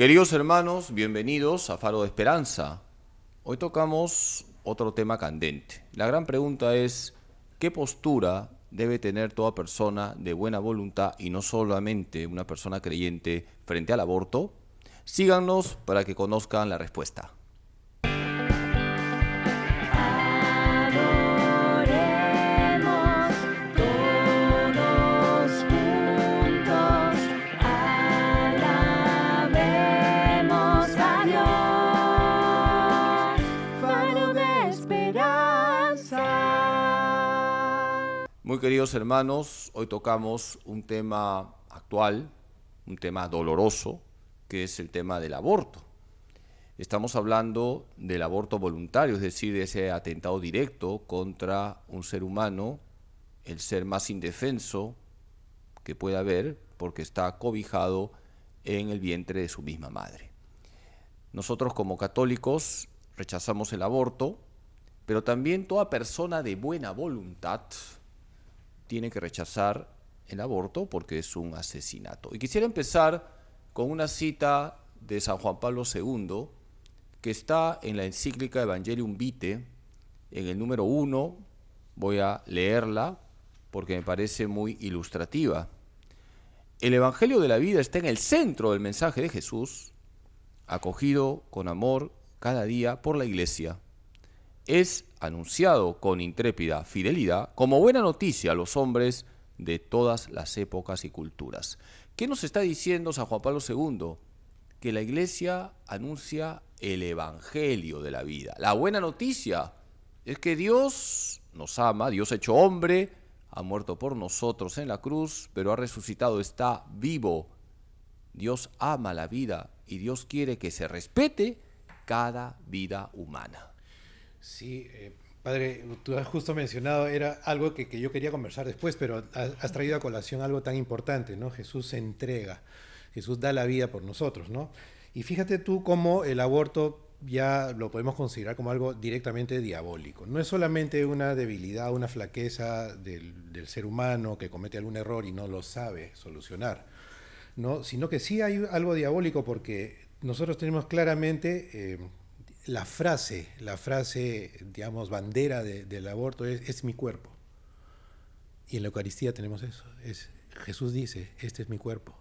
Queridos hermanos, bienvenidos a Faro de Esperanza. Hoy tocamos otro tema candente. La gran pregunta es, ¿qué postura debe tener toda persona de buena voluntad y no solamente una persona creyente frente al aborto? Síganos para que conozcan la respuesta. Muy queridos hermanos, hoy tocamos un tema actual, un tema doloroso, que es el tema del aborto. Estamos hablando del aborto voluntario, es decir, de ese atentado directo contra un ser humano, el ser más indefenso que pueda haber, porque está cobijado en el vientre de su misma madre. Nosotros como católicos rechazamos el aborto, pero también toda persona de buena voluntad tiene que rechazar el aborto porque es un asesinato. Y quisiera empezar con una cita de San Juan Pablo II que está en la encíclica Evangelium Vitae, en el número 1, voy a leerla porque me parece muy ilustrativa. El Evangelio de la vida está en el centro del mensaje de Jesús, acogido con amor cada día por la Iglesia. Es anunciado con intrépida fidelidad como buena noticia a los hombres de todas las épocas y culturas. ¿Qué nos está diciendo San Juan Pablo II? Que la Iglesia anuncia el Evangelio de la vida. La buena noticia es que Dios nos ama, Dios hecho hombre, ha muerto por nosotros en la cruz, pero ha resucitado, está vivo. Dios ama la vida y Dios quiere que se respete cada vida humana. Sí, padre, tú has justo mencionado, era algo que yo quería conversar después, pero has traído a colación algo tan importante, ¿no? Jesús se entrega, Jesús da la vida por nosotros, ¿no? Y fíjate tú cómo el aborto ya lo podemos considerar como algo directamente diabólico. No es solamente una debilidad, una flaqueza del ser humano que comete algún error y no lo sabe solucionar, ¿no? Sino que sí hay algo diabólico porque nosotros tenemos claramente la frase, digamos, bandera del aborto es mi cuerpo. Y en la Eucaristía tenemos eso. Jesús dice, este es mi cuerpo,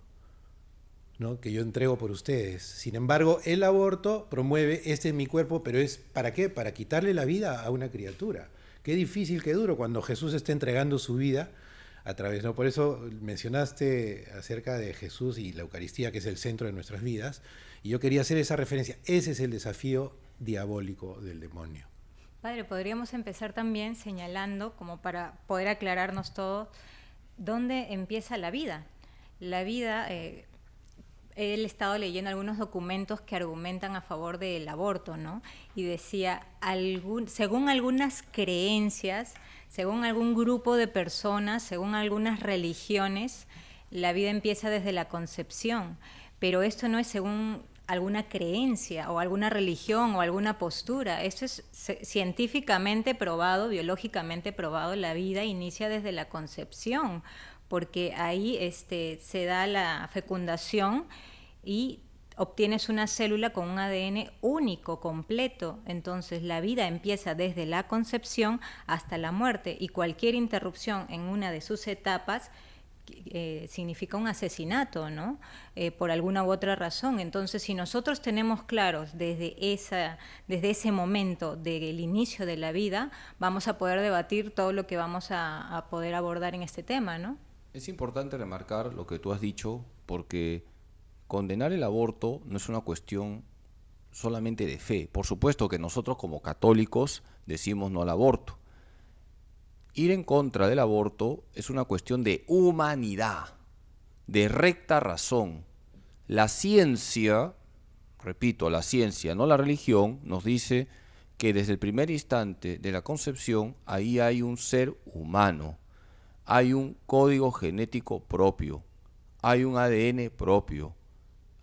¿no? Que yo entrego por ustedes. Sin embargo, el aborto promueve, este es mi cuerpo, pero es ¿para qué? Para quitarle la vida a una criatura. Qué difícil, qué duro cuando Jesús está entregando su vida a través, ¿no? Por eso mencionaste acerca de Jesús y la Eucaristía, que es el centro de nuestras vidas, y yo quería hacer esa referencia. Ese es el desafío diabólico del demonio. Padre, podríamos empezar también señalando, como para poder aclararnos todo, dónde empieza la vida. La vida, he estado leyendo algunos documentos que argumentan a favor del aborto, ¿no? Y decía, según algunas creencias, según algún grupo de personas, según algunas religiones, la vida empieza desde la concepción, pero esto no es según alguna creencia o alguna religión o alguna postura. Esto es científicamente probado, biológicamente probado. La vida inicia desde la concepción, porque ahí se da la fecundación y obtienes una célula con un ADN único, completo. Entonces la vida empieza desde la concepción hasta la muerte, y cualquier interrupción en una de sus etapas significa un asesinato, ¿no? Por alguna u otra razón. Entonces, si nosotros tenemos claros desde ese momento del inicio de la vida, vamos a poder debatir todo lo que vamos a poder abordar en este tema, ¿no? Es importante remarcar lo que tú has dicho, porque condenar el aborto no es una cuestión solamente de fe. Por supuesto que nosotros como católicos decimos no al aborto. Ir en contra del aborto es una cuestión de humanidad, de recta razón. La ciencia, repito, la ciencia, no la religión, nos dice que desde el primer instante de la concepción ahí hay un ser humano, hay un código genético propio, hay un ADN propio,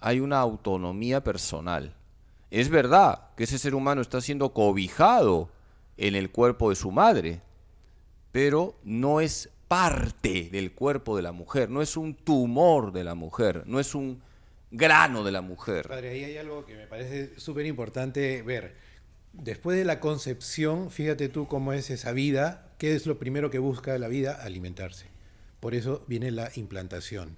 hay una autonomía personal. Es verdad que ese ser humano está siendo cobijado en el cuerpo de su madre, pero no es parte del cuerpo de la mujer, no es un tumor de la mujer, no es un grano de la mujer. Padre, ahí hay algo que me parece súper importante ver. Después de la concepción, fíjate tú cómo es esa vida. ¿Qué es lo primero que busca la vida? Alimentarse. Por eso viene la implantación,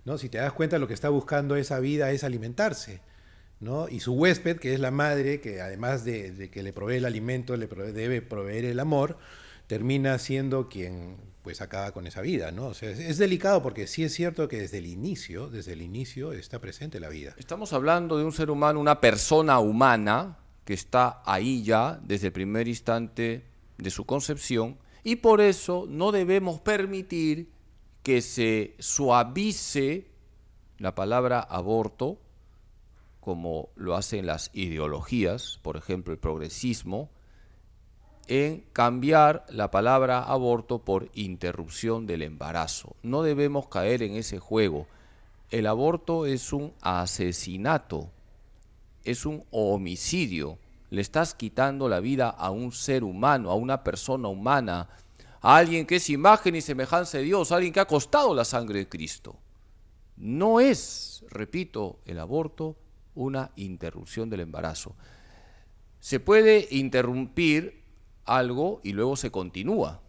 ¿no? Si te das cuenta, lo que está buscando esa vida es alimentarse, ¿no? Y su huésped, que es la madre, que además de que le provee el alimento, debe proveer el amor, termina siendo quien pues acaba con esa vida, ¿no? O sea, es delicado porque sí es cierto que desde el inicio está presente la vida. Estamos hablando de un ser humano, una persona humana que está ahí ya desde el primer instante de su concepción, y por eso no debemos permitir que se suavice la palabra aborto, como lo hacen las ideologías, por ejemplo el progresismo, en cambiar la palabra aborto por interrupción del embarazo. No debemos caer en ese juego. El aborto es un asesinato, es un homicidio. Le estás quitando la vida a un ser humano, a una persona humana, a alguien que es imagen y semejanza de Dios, a alguien que ha costado la sangre de Cristo. No es, repito, el aborto una interrupción del embarazo. Se puede interrumpir algo y luego se continúa.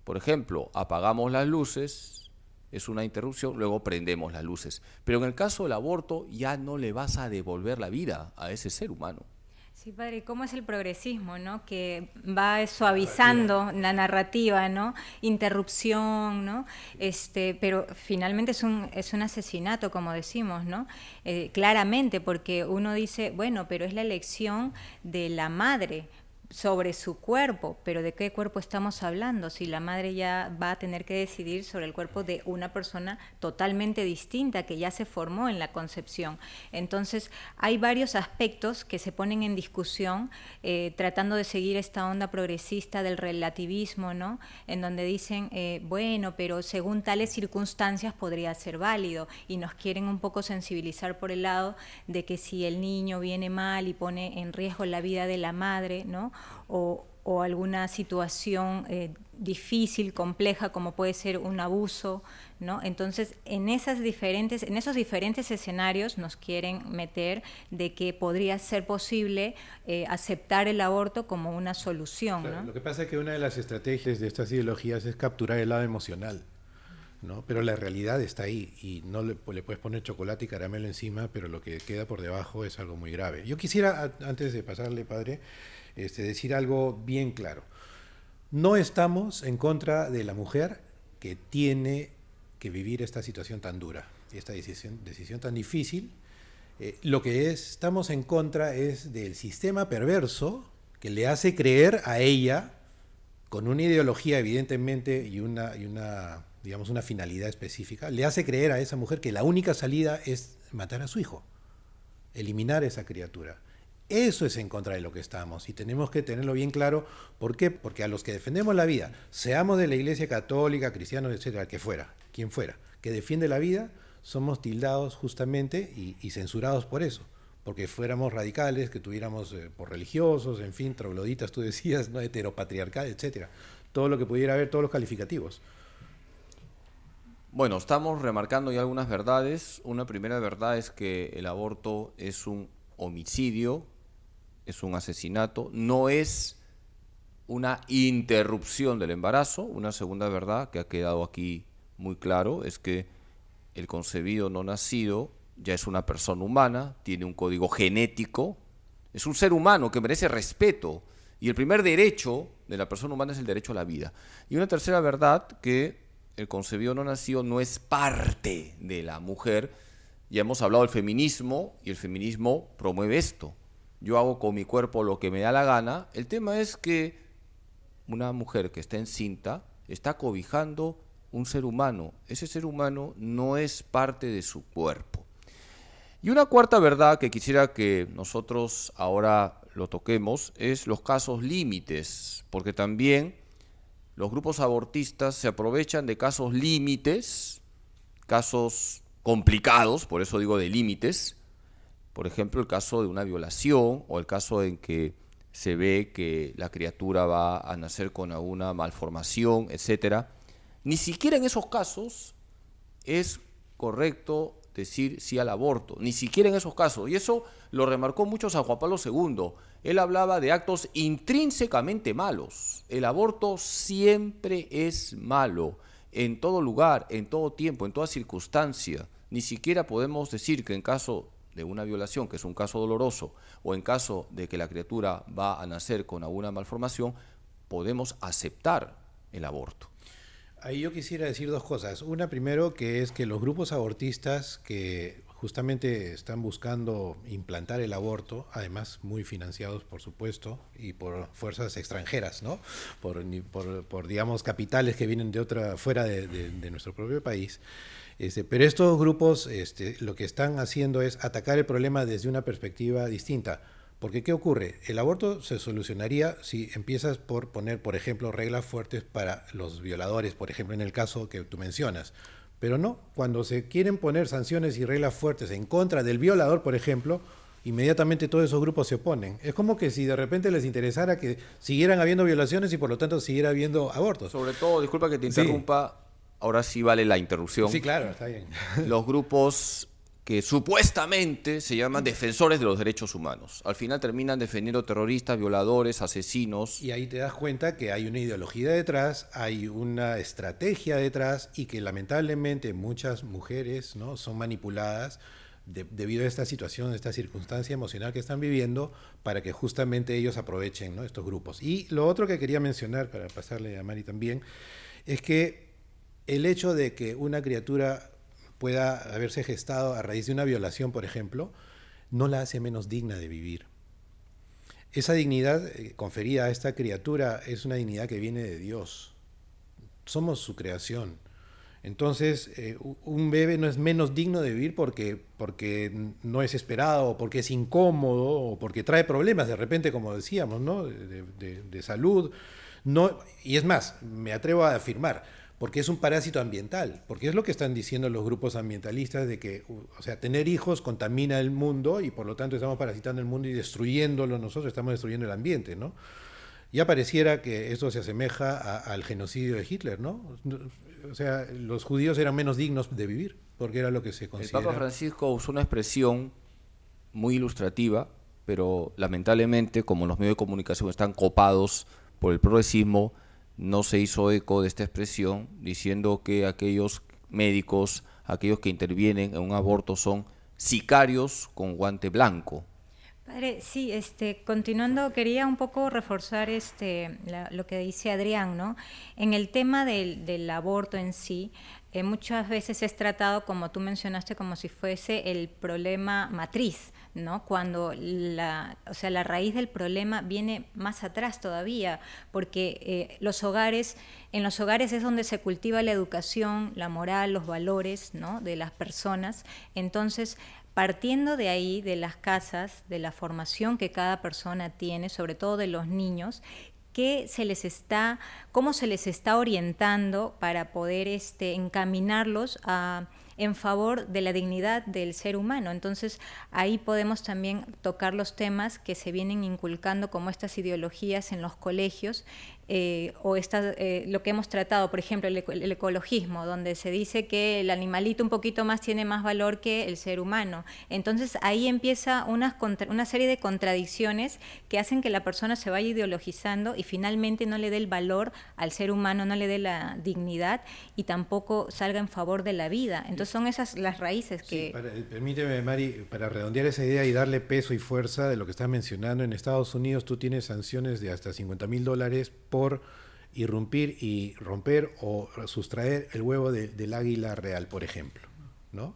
Por ejemplo, apagamos las luces, es una interrupción, luego prendemos las luces. Pero en el caso del aborto ya no le vas a devolver la vida a ese ser humano. Sí, padre, ¿cómo es el progresismo, no? Que va suavizando la narrativa, ¿no? Interrupción, ¿no? Pero finalmente es un asesinato, como decimos, ¿no? Claramente, porque uno dice, bueno, pero es la elección de la madre sobre su cuerpo, pero ¿de qué cuerpo estamos hablando? Si la madre ya va a tener que decidir sobre el cuerpo de una persona totalmente distinta que ya se formó en la concepción. Entonces, hay varios aspectos que se ponen en discusión tratando de seguir esta onda progresista del relativismo, ¿no? En donde dicen, bueno, pero según tales circunstancias podría ser válido, y nos quieren un poco sensibilizar por el lado de que si el niño viene mal y pone en riesgo la vida de la madre, ¿no? O alguna situación difícil, compleja, como puede ser un abuso, ¿no? Entonces, en esos diferentes escenarios nos quieren meter de que podría ser posible aceptar el aborto como una solución, Claro, ¿no? lo que pasa es que una de las estrategias de estas ideologías es capturar el lado emocional, ¿no? Pero la realidad está ahí y no le puedes poner chocolate y caramelo encima, pero lo que queda por debajo es algo muy grave. Yo quisiera, antes de pasarle, padre, decir algo bien claro. No estamos en contra de la mujer que tiene que vivir esta situación tan dura, esta decisión tan difícil. Lo que estamos en contra es del sistema perverso que le hace creer a ella, con una ideología evidentemente y digamos, una finalidad específica, le hace creer a esa mujer que la única salida es matar a su hijo, eliminar a esa criatura. Eso es en contra de lo que estamos y tenemos que tenerlo bien claro. ¿Por qué? Porque a los que defendemos la vida, seamos de la Iglesia Católica, cristianos, etcétera, quien fuera, que defiende la vida, somos tildados justamente y censurados por eso. Porque fuéramos radicales, que tuviéramos por religiosos, en fin, trogloditas, tú decías, ¿no? Heteropatriarcal, etcétera. Todo lo que pudiera haber, todos los calificativos. Bueno, estamos remarcando ya algunas verdades. Una primera verdad es que el aborto es un homicidio, es un asesinato, no es una interrupción del embarazo. Una segunda verdad que ha quedado aquí muy claro es que el concebido no nacido ya es una persona humana, tiene un código genético, es un ser humano que merece respeto, y el primer derecho de la persona humana es el derecho a la vida. Y una tercera verdad, que el concebido no nacido no es parte de la mujer. Ya hemos hablado del feminismo y el feminismo promueve esto. Yo hago con mi cuerpo lo que me da la gana. El tema es que una mujer que está encinta está cobijando un ser humano. Ese ser humano no es parte de su cuerpo. Y una cuarta verdad que quisiera que nosotros ahora lo toquemos es los casos límites, porque también los grupos abortistas se aprovechan de casos límites, casos complicados, por eso digo de límites. Por ejemplo, el caso de una violación o el caso en que se ve que la criatura va a nacer con alguna malformación, etcétera. Ni siquiera en esos casos es correcto decir sí al aborto, ni siquiera en esos casos. Y eso lo remarcó mucho San Juan Pablo II. Él hablaba de actos intrínsecamente malos. El aborto siempre es malo, en todo lugar, en todo tiempo, en toda circunstancia. Ni siquiera podemos decir que en caso de una violación, que es un caso doloroso, o en caso de que la criatura va a nacer con alguna malformación, podemos aceptar el aborto. Ahí yo quisiera decir dos cosas. Una, primero, que es que los grupos abortistas que justamente están buscando implantar el aborto, además muy financiados, por supuesto, y por fuerzas extranjeras, ¿no? Por digamos, capitales que vienen de otra, fuera de nuestro propio país. Pero estos grupos lo que están haciendo es atacar el problema desde una perspectiva distinta. Porque ¿qué ocurre? El aborto se solucionaría si empiezas por poner, por ejemplo, reglas fuertes para los violadores, por ejemplo, en el caso que tú mencionas. Pero no, cuando se quieren poner sanciones y reglas fuertes en contra del violador, por ejemplo, inmediatamente todos esos grupos se oponen. Es como que si de repente les interesara que siguieran habiendo violaciones y por lo tanto siguiera habiendo abortos. Sobre todo, disculpa que te interrumpa, ahora sí vale la interrupción. Sí, claro, está bien. Los grupos que supuestamente se llaman defensores de los derechos humanos. Al final terminan defendiendo terroristas, violadores, asesinos. Y ahí te das cuenta que hay una ideología detrás, hay una estrategia detrás y que lamentablemente muchas mujeres, ¿no?, son manipuladas debido a esta situación, a esta circunstancia emocional que están viviendo, para que justamente ellos aprovechen, ¿no?, estos grupos. Y lo otro que quería mencionar, para pasarle a Mari también, es que el hecho de que una criatura pueda haberse gestado a raíz de una violación, por ejemplo, no la hace menos digna de vivir. Esa dignidad conferida a esta criatura es una dignidad que viene de Dios. Somos su creación. Entonces, un bebé no es menos digno de vivir porque no es esperado, o porque es incómodo, o porque trae problemas, de repente, como decíamos, ¿no?, de salud. No, y es más, me atrevo a afirmar, porque es un parásito ambiental, porque es lo que están diciendo los grupos ambientalistas, de que, o sea, tener hijos contamina el mundo y por lo tanto estamos parasitando el mundo y destruyéndolo nosotros, estamos destruyendo el ambiente, ¿no? Ya pareciera que esto se asemeja al genocidio de Hitler, ¿no? O sea, los judíos eran menos dignos de vivir, porque era lo que se consideraba. El Papa Francisco usó una expresión muy ilustrativa, pero lamentablemente, como los medios de comunicación están copados por el progresismo, no se hizo eco de esta expresión, diciendo que aquellos médicos, aquellos que intervienen en un aborto son sicarios con guante blanco. Padre, sí, continuando, quería un poco reforzar lo que dice Adrián, ¿no? En el tema del aborto en sí, muchas veces es tratado, como tú mencionaste, como si fuese el problema matriz, ¿no? Cuando la raíz del problema viene más atrás todavía, porque en los hogares es donde se cultiva la educación, la moral, los valores, ¿no?, de las personas. Entonces, partiendo de ahí, de las casas, de la formación que cada persona tiene, sobre todo de los niños, cómo se les está orientando para poder encaminarlos en favor de la dignidad del ser humano. Entonces, ahí podemos también tocar los temas que se vienen inculcando, como estas ideologías en los colegios, o lo que hemos tratado, por ejemplo, el ecologismo, donde se dice que el animalito un poquito más tiene más valor que el ser humano. Entonces, ahí empieza una serie de contradicciones que hacen que la persona se vaya ideologizando y finalmente no le dé el valor al ser humano, no le dé la dignidad y tampoco salga en favor de la vida. Entonces, son esas las raíces que... Sí, permíteme, Mari, para redondear esa idea y darle peso y fuerza de lo que estás mencionando. En Estados Unidos tú tienes sanciones de hasta $50,000 por irrumpir y romper o sustraer el huevo del águila real, por ejemplo, ¿no?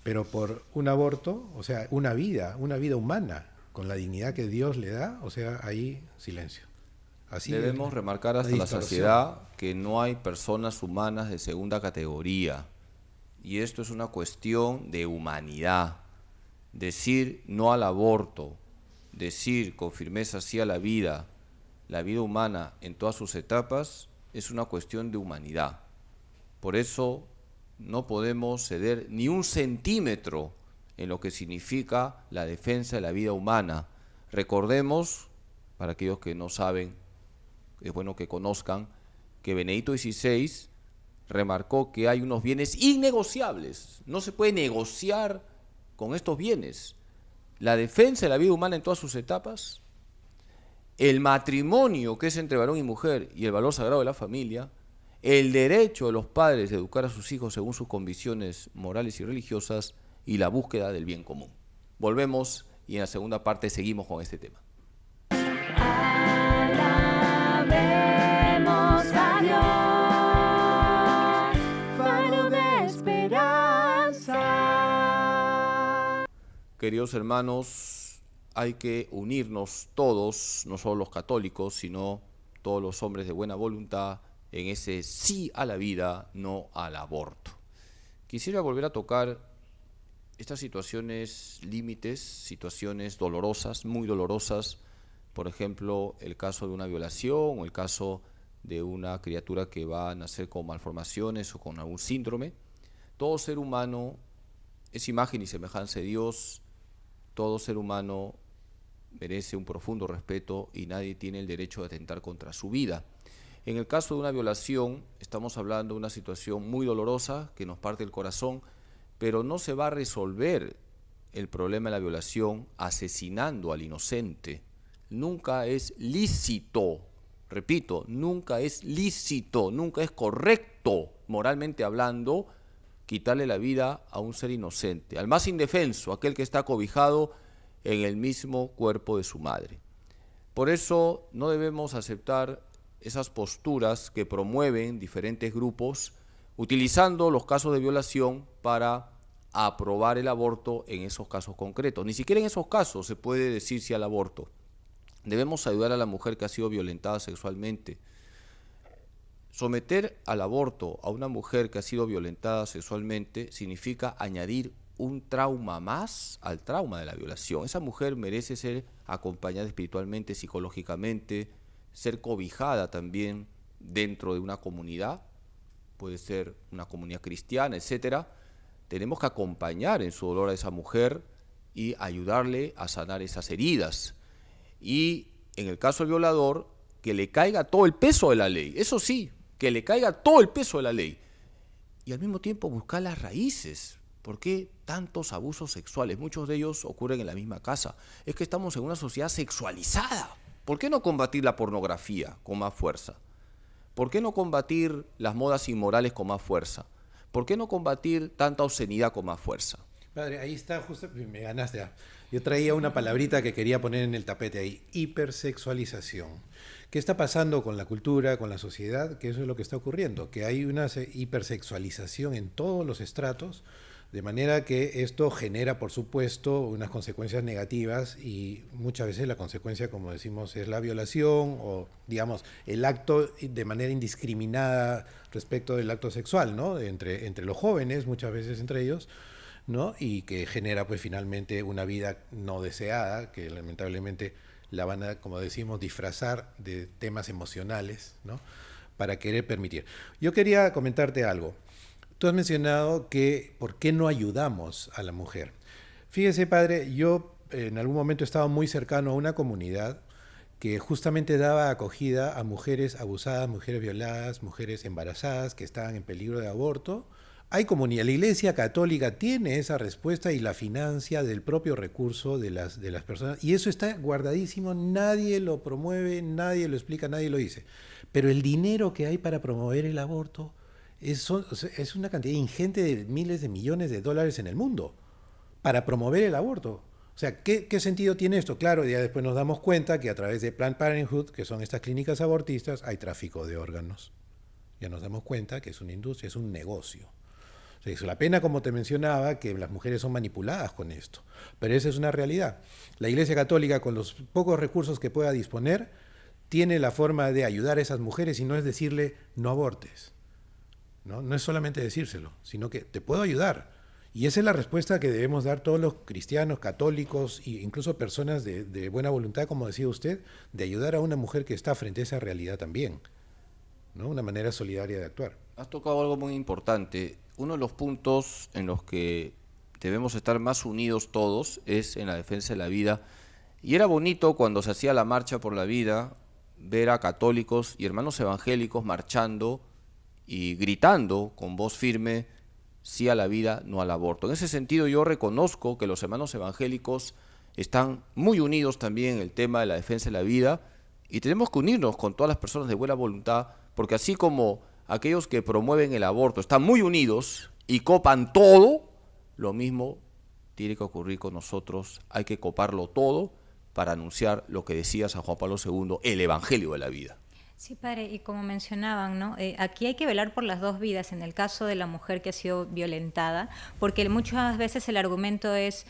Pero por un aborto, o sea, una vida humana, con la dignidad que Dios le da, o sea, ahí silencio. Así debemos remarcar hasta la saciedad que no hay personas humanas de segunda categoría, y esto es una cuestión de humanidad. Decir no al aborto, decir con firmeza sí a la vida humana en todas sus etapas, es una cuestión de humanidad. Por eso no podemos ceder ni un centímetro en lo que significa la defensa de la vida humana. Recordemos, para aquellos que no saben, es bueno que conozcan, que Benedicto XVI remarcó que hay unos bienes innegociables. No se puede negociar con estos bienes. La defensa de la vida humana en todas sus etapas, el matrimonio que es entre varón y mujer y el valor sagrado de la familia, el derecho de los padres de educar a sus hijos según sus convicciones morales y religiosas y la búsqueda del bien común. Volvemos y en la segunda parte seguimos con este tema. Alabemos a Dios, faro de esperanza. Queridos hermanos, hay que unirnos todos, no solo los católicos, sino todos los hombres de buena voluntad, en ese sí a la vida, no al aborto. Quisiera volver a tocar estas situaciones límites, situaciones dolorosas, muy dolorosas, por ejemplo, el caso de una violación o el caso de una criatura que va a nacer con malformaciones o con algún síndrome. Todo ser humano es imagen y semejanza de Dios, todo ser humano merece un profundo respeto y nadie tiene el derecho de atentar contra su vida. En el caso de una violación, estamos hablando de una situación muy dolorosa que nos parte el corazón, pero no se va a resolver el problema de la violación asesinando al inocente. Nunca es lícito, repito, nunca es lícito, nunca es correcto, moralmente hablando, quitarle la vida a un ser inocente, al más indefenso, aquel que está cobijado en el mismo cuerpo de su madre. Por eso no debemos aceptar esas posturas que promueven diferentes grupos utilizando los casos de violación para aprobar el aborto en esos casos concretos. Ni siquiera en esos casos se puede decir sí al aborto. Debemos ayudar a la mujer que ha sido violentada sexualmente. Someter al aborto a una mujer que ha sido violentada sexualmente significa añadir un trauma más al trauma de la violación. Esa mujer merece ser acompañada espiritualmente, psicológicamente, ser cobijada también dentro de una comunidad, puede ser una comunidad cristiana, etcétera. Tenemos que acompañar en su dolor a esa mujer y ayudarle a sanar esas heridas. Y en el caso del violador, que le caiga todo el peso de la ley, eso sí, que le caiga todo el peso de la ley. Y al mismo tiempo buscar las raíces. ¿Por qué tantos abusos sexuales? Muchos de ellos ocurren en la misma casa. Es que estamos en una sociedad sexualizada. ¿Por qué no combatir la pornografía con más fuerza? ¿Por qué no combatir las modas inmorales con más fuerza? ¿Por qué no combatir tanta obscenidad con más fuerza? Padre, ahí está, justo, me ganaste. Yo traía una palabrita que quería poner en el tapete ahí, hipersexualización. ¿Qué está pasando con la cultura, con la sociedad? Que eso es lo que está ocurriendo, que hay una hipersexualización en todos los estratos, de manera que esto genera, por supuesto, unas consecuencias negativas y muchas veces la consecuencia, como decimos, es la violación o, digamos, el acto de manera indiscriminada respecto del acto sexual, ¿no? Entre los jóvenes, muchas veces entre ellos, ¿no? Y que genera, pues, finalmente una vida no deseada, que lamentablemente la van a, como decimos, disfrazar de temas emocionales, ¿no? Para querer permitir. Yo quería comentarte algo. Tú has mencionado que ¿por qué no ayudamos a la mujer? Fíjese, padre, yo en algún momento estaba muy cercano a una comunidad que justamente daba acogida a mujeres abusadas, mujeres violadas, mujeres embarazadas que estaban en peligro de aborto. Hay comunidad, la Iglesia Católica tiene esa respuesta y la financia del propio recurso de las personas, y eso está guardadísimo, nadie lo promueve, nadie lo explica, nadie lo dice. Pero el dinero que hay para promover el aborto es una cantidad ingente de miles de millones de dólares en el mundo para promover el aborto. O sea, ¿qué sentido tiene esto? Claro, ya después nos damos cuenta que a través de Planned Parenthood, que son estas clínicas abortistas, hay tráfico de órganos. Ya nos damos cuenta que es una industria, es un negocio. O sea, es la pena, como te mencionaba, que las mujeres son manipuladas con esto. Pero esa es una realidad. La Iglesia Católica, con los pocos recursos que pueda disponer, tiene la forma de ayudar a esas mujeres y no es decirle no abortes. No es solamente decírselo, sino que te puedo ayudar. Y esa es la respuesta que debemos dar todos los cristianos, católicos e incluso personas de buena voluntad, como decía usted, de ayudar a una mujer que está frente a esa realidad también, ¿no? Una manera solidaria de actuar. Has tocado algo muy importante. Uno de los puntos en los que debemos estar más unidos todos es en la defensa de la vida. Y era bonito cuando se hacía la marcha por la vida, ver a católicos y hermanos evangélicos marchando y gritando con voz firme sí a la vida, no al aborto. En ese sentido yo reconozco que los hermanos evangélicos están muy unidos también en el tema de la defensa de la vida y tenemos que unirnos con todas las personas de buena voluntad, porque así como aquellos que promueven el aborto están muy unidos y copan todo, lo mismo tiene que ocurrir con nosotros, hay que coparlo todo para anunciar lo que decía San Juan Pablo II, el Evangelio de la vida. Sí, padre, y como mencionaban, ¿no? Aquí hay que velar por las dos vidas en el caso de la mujer que ha sido violentada, porque muchas veces el argumento es,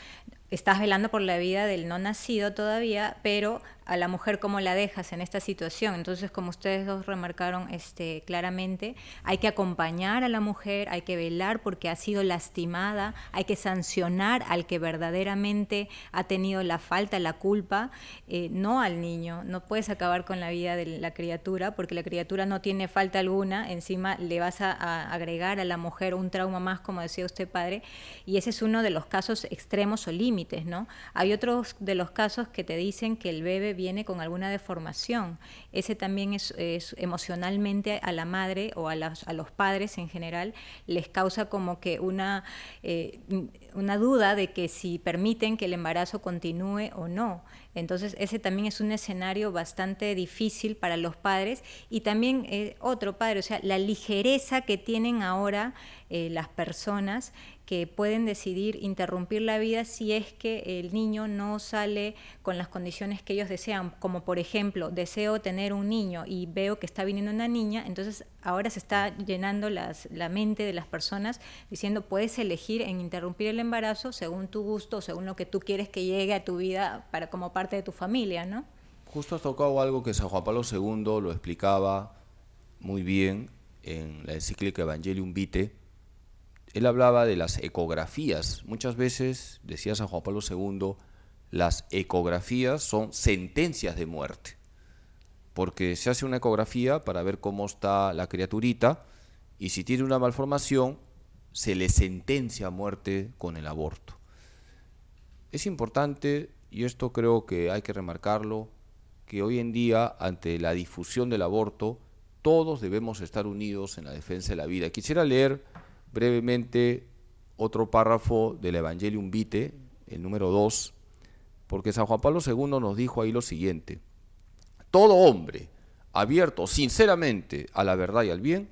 estás velando por la vida del no nacido todavía, pero a la mujer cómo la dejas en esta situación. Entonces, como ustedes dos remarcaron claramente, hay que acompañar a la mujer, hay que velar porque ha sido lastimada, hay que sancionar al que verdaderamente ha tenido la falta, la culpa, no al niño. No puedes acabar con la vida de la criatura porque la criatura no tiene falta alguna, encima le vas a agregar a la mujer un trauma más, como decía usted, padre, y ese es uno de los casos extremos o límites, ¿no? Hay otros de los casos que te dicen que el bebé viene con alguna deformación. Ese también es emocionalmente a la madre o a los padres en general les causa como que una duda de que si permiten que el embarazo continúe o no. Entonces ese también es un escenario bastante difícil para los padres y también otro padre, o sea, la ligereza que tienen ahora las personas que pueden decidir interrumpir la vida si es que el niño no sale con las condiciones que ellos desean, como por ejemplo, deseo tener un niño y veo que está viniendo una niña, entonces ahora se está llenando la mente de las personas diciendo puedes elegir en interrumpir el embarazo según tu gusto, según lo que tú quieres que llegue a tu vida como parte de tu familia, ¿no? Justo has tocado algo que San Juan Pablo II lo explicaba muy bien en la encíclica Evangelium Vitae. Él hablaba de las ecografías. Muchas veces, decía San Juan Pablo II, las ecografías son sentencias de muerte, porque se hace una ecografía para ver cómo está la criaturita y si tiene una malformación, se le sentencia a muerte con el aborto. Es importante, y esto creo que hay que remarcarlo, que hoy en día, ante la difusión del aborto, todos debemos estar unidos en la defensa de la vida. Quisiera leer brevemente otro párrafo del Evangelium Vitae, el número 2, porque San Juan Pablo II nos dijo ahí lo siguiente: todo hombre abierto sinceramente a la verdad y al bien,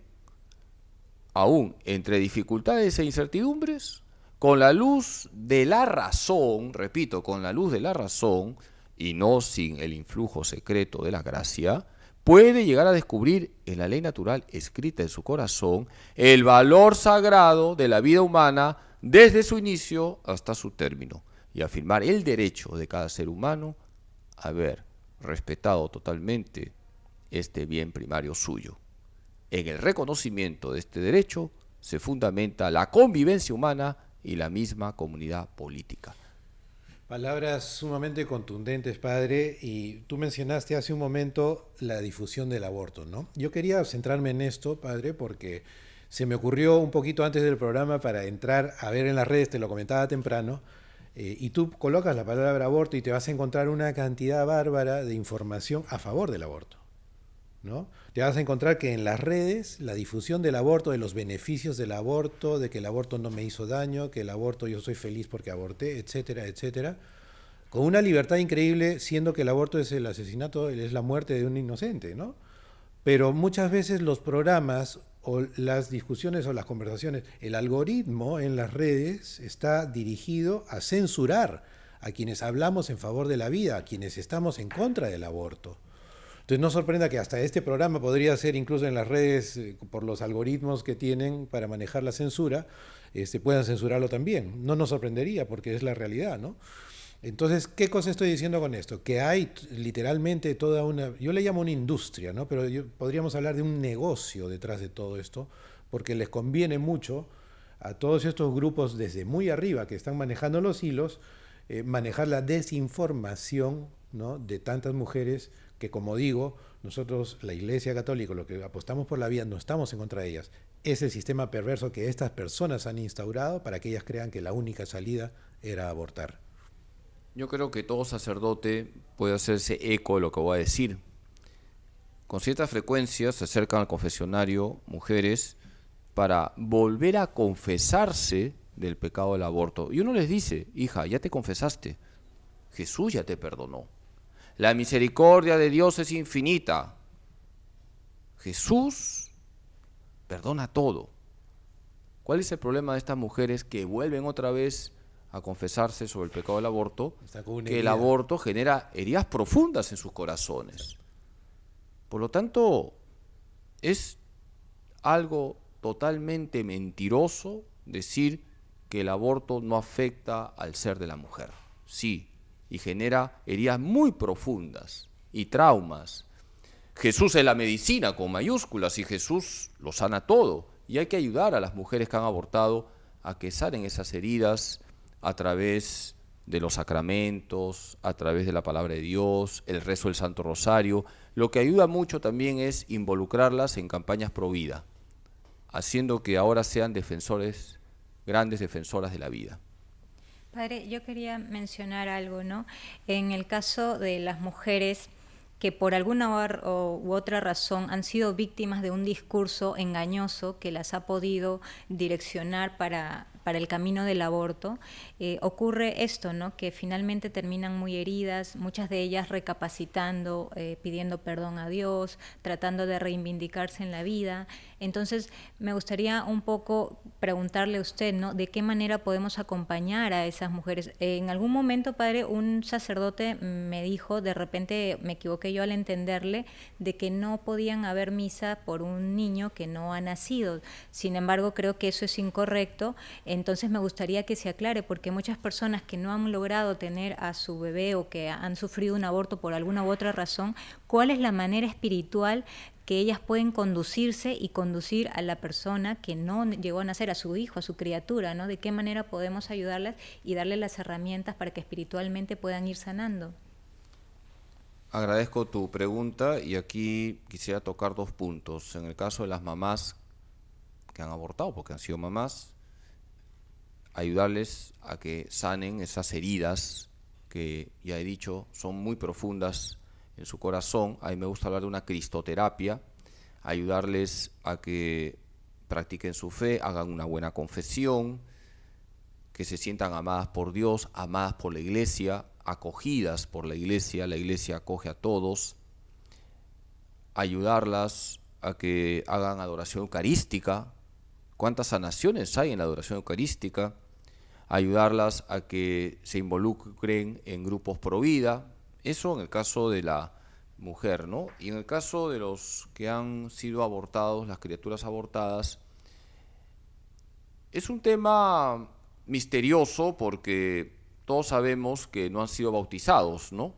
aún entre dificultades e incertidumbres, con la luz de la razón, repito, con la luz de la razón y no sin el influjo secreto de la gracia, puede llegar a descubrir en la ley natural escrita en su corazón el valor sagrado de la vida humana desde su inicio hasta su término y afirmar el derecho de cada ser humano a haber respetado totalmente este bien primario suyo. En el reconocimiento de este derecho se fundamenta la convivencia humana y la misma comunidad política. Palabras sumamente contundentes, padre, y tú mencionaste hace un momento la difusión del aborto, ¿no? Yo quería centrarme en esto, padre, porque se me ocurrió un poquito antes del programa para entrar a ver en las redes, te lo comentaba temprano, y tú colocas la palabra aborto y te vas a encontrar una cantidad bárbara de información a favor del aborto, ¿no? Te vas a encontrar que en las redes la difusión del aborto, de los beneficios del aborto, de que el aborto no me hizo daño, que el aborto yo soy feliz porque aborté, etcétera, etcétera, con una libertad increíble, siendo que el aborto es el asesinato, es la muerte de un inocente, ¿no? Pero muchas veces los programas o las discusiones o las conversaciones, el algoritmo en las redes está dirigido a censurar a quienes hablamos en favor de la vida, a quienes estamos en contra del aborto. Entonces no sorprenda que hasta este programa podría ser incluso en las redes, por los algoritmos que tienen para manejar la censura, puedan censurarlo también. No nos sorprendería porque es la realidad, ¿no? Entonces, ¿qué cosa estoy diciendo con esto? Que hay literalmente toda una, yo le llamo una industria, ¿no? Pero podríamos hablar de un negocio detrás de todo esto, porque les conviene mucho a todos estos grupos desde muy arriba que están manejando los hilos, manejar la desinformación, ¿no?, de tantas mujeres que, como digo, nosotros, la Iglesia Católica, lo que apostamos por la vida, no estamos en contra de ellas. Es el sistema perverso que estas personas han instaurado para que ellas crean que la única salida era abortar. Yo creo que todo sacerdote puede hacerse eco de lo que voy a decir. con cierta frecuencia se acercan al confesionario mujeres para volver a confesarse del pecado del aborto. Y uno les dice, hija, ya te confesaste, Jesús ya te perdonó. La misericordia de Dios es infinita. Jesús perdona todo. ¿Cuál es el problema de estas mujeres que vuelven otra vez a confesarse sobre el pecado del aborto? Que el aborto genera heridas profundas en sus corazones. Por lo tanto, es algo totalmente mentiroso decir que el aborto no afecta al ser de la mujer. Sí, y genera heridas muy profundas y traumas. Jesús es la medicina con mayúsculas y Jesús lo sana todo. Y hay que ayudar a las mujeres que han abortado a que sanen esas heridas a través de los sacramentos, a través de la palabra de Dios, el rezo del Santo Rosario. Lo que ayuda mucho también es involucrarlas en campañas pro vida, haciendo que ahora sean defensores, grandes defensoras de la vida. Padre, yo quería mencionar algo, ¿no? En el caso de las mujeres que por alguna u otra razón han sido víctimas de un discurso engañoso que las ha podido direccionar para el camino del aborto, ocurre esto, ¿no? Que finalmente terminan muy heridas, muchas de ellas recapacitando, pidiendo perdón a Dios, tratando de reivindicarse en la vida. Entonces, me gustaría un poco preguntarle a usted, ¿no? ¿De qué manera podemos acompañar a esas mujeres? En algún momento, padre, un sacerdote me dijo, de repente me equivoqué yo al entenderle, de que no podían haber misa por un niño que no ha nacido. Sin embargo, creo que eso es incorrecto. Entonces, me gustaría que se aclare, porque muchas personas que no han logrado tener a su bebé o que han sufrido un aborto por alguna u otra razón, ¿cuál es la manera espiritual que ellas pueden conducirse y conducir a la persona que no llegó a nacer, a su hijo, a su criatura, ¿no? ¿De qué manera podemos ayudarlas y darles las herramientas para que espiritualmente puedan ir sanando? Agradezco tu pregunta y aquí quisiera tocar dos puntos. En el caso de las mamás que han abortado, porque han sido mamás, ayudarles a que sanen esas heridas que, ya he dicho, son muy profundas en su corazón. A mí me gusta hablar de una cristoterapia, ayudarles a que practiquen su fe, hagan una buena confesión, que se sientan amadas por Dios, amadas por la iglesia, acogidas por la iglesia acoge a todos, ayudarlas a que hagan adoración eucarística. ¿Cuántas sanaciones hay en la adoración eucarística? Ayudarlas a que se involucren en grupos pro vida. Eso en el caso de la mujer, ¿no? Y en el caso de los que han sido abortados, las criaturas abortadas, es un tema misterioso porque todos sabemos que no han sido bautizados, ¿no?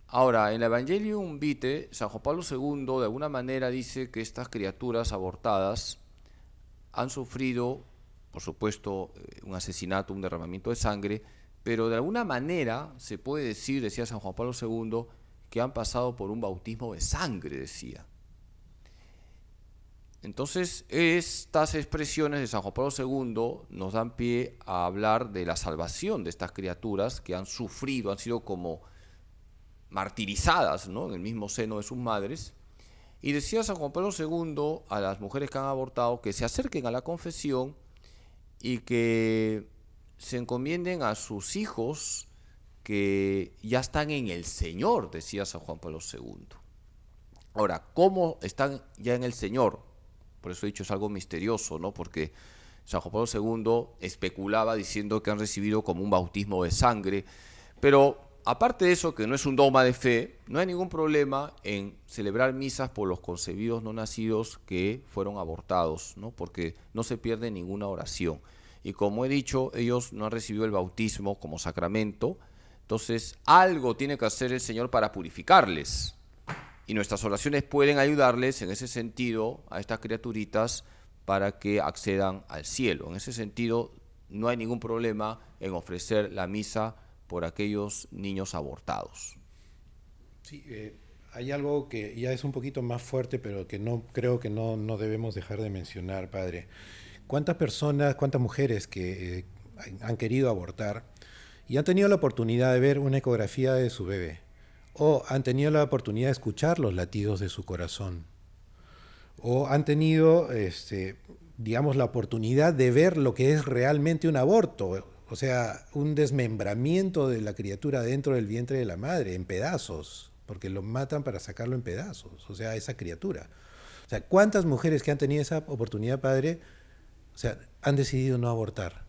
Ahora, en el Evangelium Vitae, San Juan Pablo II de alguna manera dice que estas criaturas abortadas han sufrido, por supuesto, un asesinato, un derramamiento de sangre, pero de alguna manera se puede decir, decía San Juan Pablo II, que han pasado por un bautismo de sangre, decía. Entonces, estas expresiones de San Juan Pablo II nos dan pie a hablar de la salvación de estas criaturas que han sufrido, han sido como martirizadas, ¿no?, en el mismo seno de sus madres. Y decía San Juan Pablo II a las mujeres que han abortado que se acerquen a la confesión y que se encomienden a sus hijos que ya están en el Señor, decía San Juan Pablo II. Ahora, ¿cómo están ya en el Señor? Por eso he dicho, es algo misterioso, ¿no? Porque San Juan Pablo II especulaba diciendo que han recibido como un bautismo de sangre, pero aparte de eso, que no es un dogma de fe, no hay ningún problema en celebrar misas por los concebidos no nacidos que fueron abortados, ¿no? Porque no se pierde ninguna oración. Y como he dicho, ellos no han recibido el bautismo como sacramento, entonces algo tiene que hacer el Señor para purificarles. Y nuestras oraciones pueden ayudarles en ese sentido a estas criaturitas para que accedan al cielo. En ese sentido, no hay ningún problema en ofrecer la misa por aquellos niños abortados. Sí, hay algo que ya es un poquito más fuerte, pero que no creo que no debemos dejar de mencionar, padre. ¿Cuántas personas, cuántas mujeres que han querido abortar y han tenido la oportunidad de ver una ecografía de su bebé o han tenido la oportunidad de escuchar los latidos de su corazón, o han tenido, digamos, la oportunidad de ver lo que es realmente un aborto, o sea, un desmembramiento de la criatura dentro del vientre de la madre, en pedazos, porque lo matan para sacarlo en pedazos, o sea, esa criatura. O sea, ¿cuántas mujeres que han tenido esa oportunidad, padre, o sea, han decidido no abortar?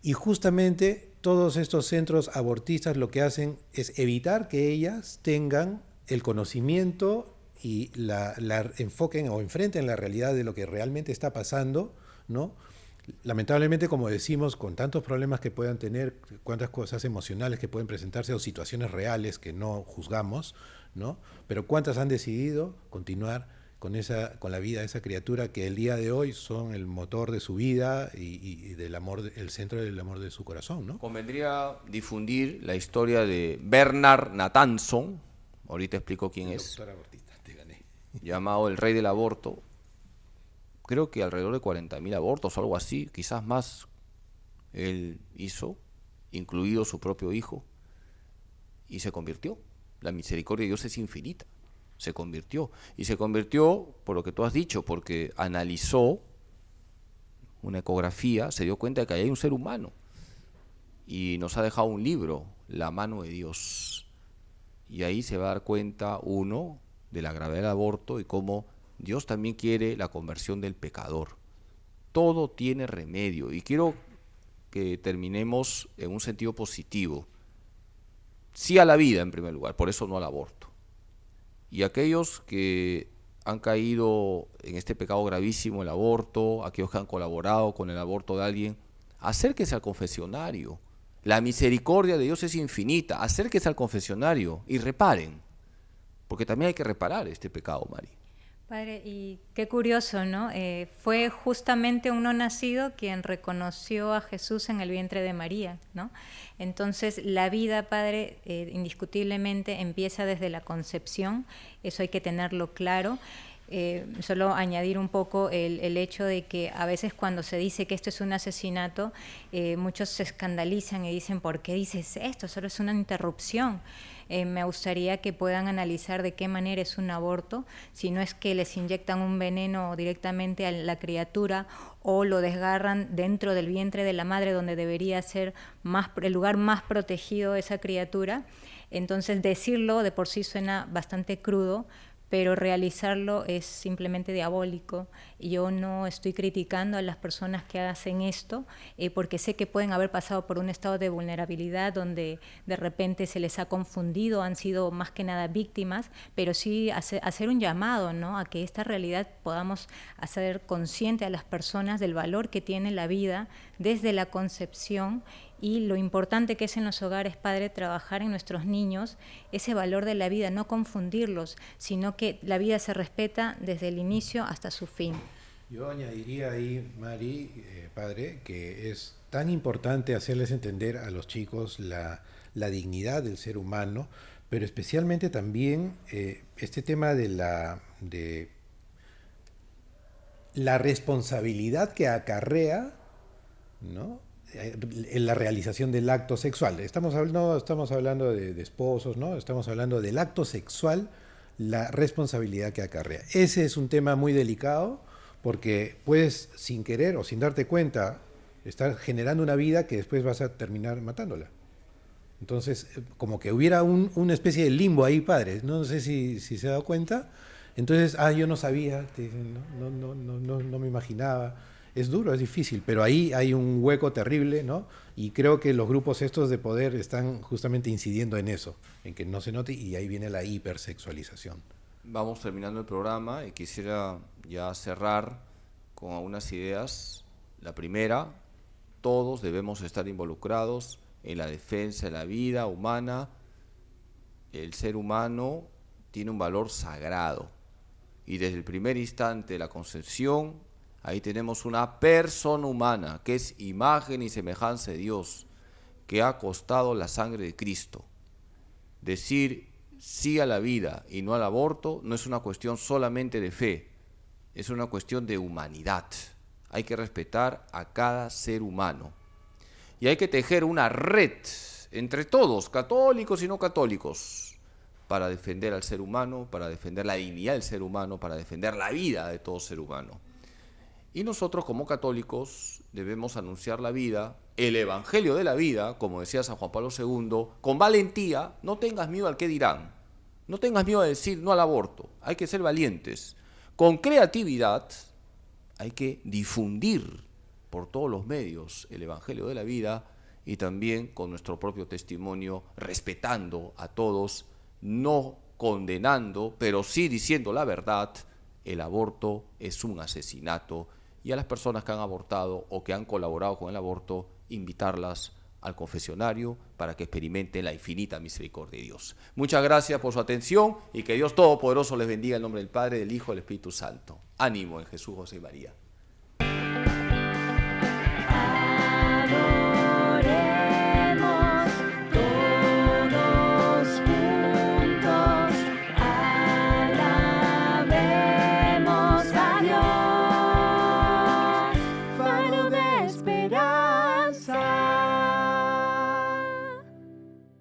Y justamente todos estos centros abortistas lo que hacen es evitar que ellas tengan el conocimiento y la enfoquen o enfrenten la realidad de lo que realmente está pasando, ¿no? Lamentablemente, como decimos, con tantos problemas que puedan tener, cuántas cosas emocionales que pueden presentarse o situaciones reales que no juzgamos, ¿no? Pero cuántas han decidido continuar con la vida de esa criatura que el día de hoy son el motor de su vida y del amor, el centro del amor de su corazón, ¿no? Convendría difundir la historia de Bernard Natanson, ahorita explico quién es, Doctor abortista, te gané. llamado el rey del aborto. Creo que alrededor de 40.000 abortos o algo así, quizás más, él hizo, incluido su propio hijo, y se convirtió. La misericordia de Dios es infinita. Se convirtió. Y se convirtió por lo que tú has dicho, porque analizó una ecografía, se dio cuenta de que ahí hay un ser humano. Y nos ha dejado un libro, La mano de Dios. Y ahí se va a dar cuenta uno de la gravedad del aborto y cómo Dios también quiere la conversión del pecador. Todo tiene remedio. Y quiero que terminemos en un sentido positivo. Sí a la vida en primer lugar, por eso no al aborto. Y aquellos que han caído en este pecado gravísimo, el aborto, aquellos que han colaborado con el aborto de alguien, acérquese al confesionario. La misericordia de Dios es infinita. Acérquese al confesionario y reparen, porque también hay que reparar este pecado, Mari. Padre, y qué curioso, ¿no? Fue justamente un no nacido quien reconoció a Jesús en el vientre de María, ¿no? Entonces, la vida, Padre, indiscutiblemente empieza desde la concepción, eso hay que tenerlo claro. Solo añadir un poco el hecho de que a veces cuando se dice que esto es un asesinato, muchos se escandalizan y dicen, ¿por qué dices esto? Solo es una interrupción. Me gustaría que puedan analizar de qué manera es un aborto, si no es que les inyectan un veneno directamente a la criatura o lo desgarran dentro del vientre de la madre, donde debería ser el lugar más protegido de esa criatura. Entonces decirlo de por sí suena bastante crudo, pero realizarlo es simplemente diabólico. Yo no estoy criticando a las personas que hacen esto, porque sé que pueden haber pasado por un estado de vulnerabilidad donde de repente se les ha confundido, han sido más que nada víctimas, pero sí hacer un llamado, ¿no?, a que esta realidad podamos hacer consciente a las personas del valor que tiene la vida desde la concepción y lo importante que es en los hogares, Padre, trabajar en nuestros niños ese valor de la vida, no confundirlos, sino que la vida se respeta desde el inicio hasta su fin. Yo añadiría ahí, Mari, Padre, que es tan importante hacerles entender a los chicos la dignidad del ser humano, pero especialmente también este tema de la responsabilidad que acarrea, ¿no?, en la realización del acto sexual. No estamos hablando de esposos, ¿no? Estamos hablando del acto sexual, la responsabilidad que acarrea. Ese es un tema muy delicado porque puedes, sin querer o sin darte cuenta, estar generando una vida que después vas a terminar matándola. Entonces, como que hubiera una especie de limbo ahí, Padre. No sé si se ha dado cuenta. Entonces, yo no sabía, te dicen, no me imaginaba. Es duro, es difícil, pero ahí hay un hueco terrible, ¿no? Y creo que los grupos estos de poder están justamente incidiendo en eso, en que no se note, y ahí viene la hipersexualización. Vamos terminando el programa y quisiera ya cerrar con algunas ideas. La primera, todos debemos estar involucrados en la defensa de la vida humana. El ser humano tiene un valor sagrado y desde el primer instante de la concepción, ahí tenemos una persona humana que es imagen y semejanza de Dios, que ha costado la sangre de Cristo. Decir sí a la vida y no al aborto no es una cuestión solamente de fe, es una cuestión de humanidad. Hay que respetar a cada ser humano. Y hay que tejer una red entre todos, católicos y no católicos, para defender al ser humano, para defender la dignidad del ser humano, para defender la vida de todo ser humano. Y nosotros como católicos debemos anunciar la vida, el evangelio de la vida, como decía San Juan Pablo II, con valentía. No tengas miedo al qué dirán, no tengas miedo a decir no al aborto, hay que ser valientes. Con creatividad hay que difundir por todos los medios el evangelio de la vida y también con nuestro propio testimonio, respetando a todos, no condenando, pero sí diciendo la verdad. El aborto es un asesinato, y a las personas que han abortado o que han colaborado con el aborto, invitarlas al confesionario para que experimenten la infinita misericordia de Dios. Muchas gracias por su atención y que Dios Todopoderoso les bendiga en nombre del Padre, del Hijo y del Espíritu Santo. Ánimo en Jesús, José y María.